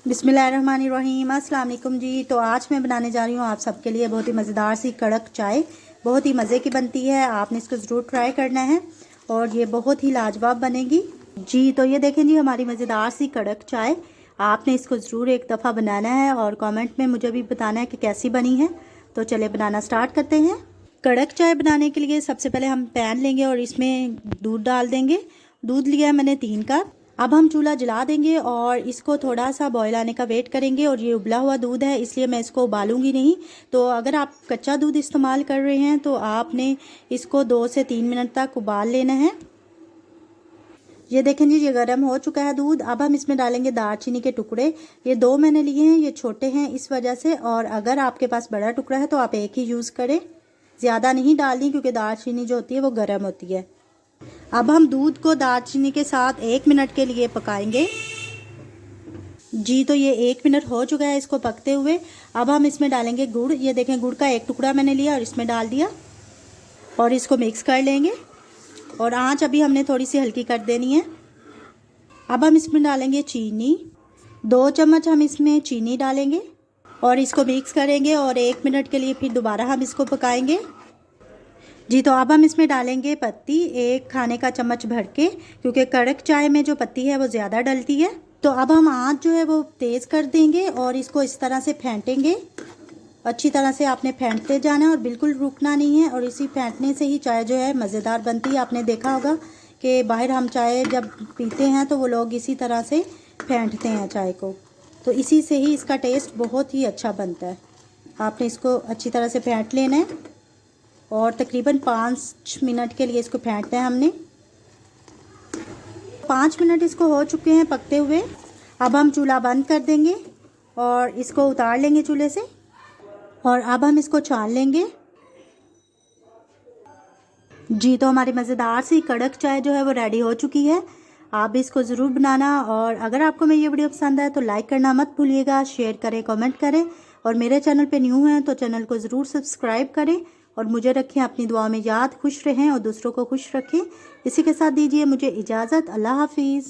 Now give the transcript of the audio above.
बिस्मिल्लाहिर्रहमानिर्रहीम। अस्सलाम वालेकुम जी। तो आज मैं बनाने जा रही हूँ आप सबके लिए बहुत ही मज़ेदार सी कड़क चाय। बहुत ही मज़े की बनती है, आपने इसको ज़रूर ट्राई करना है और ये बहुत ही लाजवाब बनेगी जी। तो ये देखें जी हमारी मज़ेदार सी कड़क चाय। आपने इसको ज़रूर एक दफ़ा बनाना है और कमेंट में मुझे भी बताना है कि कैसी बनी है। तो चले बनाना स्टार्ट करते हैं। कड़क चाय बनाने के लिए सबसे पहले हम पैन लेंगे और इसमें दूध डाल देंगे। दूध लिया है मैंने 3 कप। अब हम चूल्हा जला देंगे और इसको थोड़ा सा बॉयल आने का वेट करेंगे। और ये उबला हुआ दूध है इसलिए मैं इसको उबालूंगी नहीं। तो अगर आप कच्चा दूध इस्तेमाल कर रहे हैं तो आपने इसको 2 से 3 मिनट तक उबाल लेना है। ये देखें जी ये गर्म हो चुका है दूध। अब हम इसमें डालेंगे दालचीनी के टुकड़े। ये 2 मैंने लिए हैं, ये छोटे हैं इस वजह से। और अगर आपके पास बड़ा टुकड़ा है तो आप एक ही यूज़ करें, ज़्यादा नहीं डालनी क्योंकि दालचीनी जो होती है वो गर्म होती है। अब हम दूध को दालचीनी के साथ 1 मिनट के लिए पकाएंगे जी। तो ये 1 मिनट हो चुका है इसको पकते हुए। अब हम इसमें डालेंगे गुड़। ये देखें गुड़ का 1 टुकड़ा मैंने लिया और इसमें डाल दिया और इसको मिक्स कर लेंगे। और आंच अभी हमने थोड़ी सी हल्की कर देनी है। अब हम इसमें डालेंगे चीनी। 2 चम्मच हम इसमें चीनी डालेंगे और इसको मिक्स करेंगे और 1 मिनट के लिए फिर दोबारा हम इसको पकाएंगे जी। तो अब हम इसमें डालेंगे पत्ती, 1 खाने का चम्मच भर के, क्योंकि कड़क चाय में जो पत्ती है वो ज़्यादा डलती है। तो अब हम आंच जो है वो तेज़ कर देंगे और इसको इस तरह से फेंटेंगे। अच्छी तरह से आपने फेंटते जाना है और बिल्कुल रुकना नहीं है। और इसी फेंटने से ही चाय जो है मज़ेदार बनती है। आपने देखा होगा कि बाहर हम चाय जब पीते हैं तो वो लोग इसी तरह से फेंटते हैं चाय को, तो इसी से ही इसका टेस्ट बहुत ही अच्छा बनता है। आपने इसको अच्छी तरह से फेंट लेना है और तकरीबन 5 मिनट के लिए इसको फेंटना है हमने। 5 मिनट इसको हो चुके हैं पकते हुए। अब हम चूल्हा बंद कर देंगे और इसको उतार लेंगे चूल्हे से और अब हम इसको छान लेंगे जी। तो हमारी मज़ेदार सी कड़क चाय जो है वो रेडी हो चुकी है। आप भी इसको ज़रूर बनाना। और अगर आपको मेरी ये वीडियो पसंद आए तो लाइक करना मत भूलिएगा, शेयर करें, कमेंट करें। और मेरे चैनल पे न्यू हैं तो चैनल को ज़रूर सब्सक्राइब करें और मुझे रखें अपनी दुआ में याद। खुश रहें और दूसरों को खुश रखें। इसी के साथ दीजिए मुझे इजाज़त। अल्लाह हाफिज़।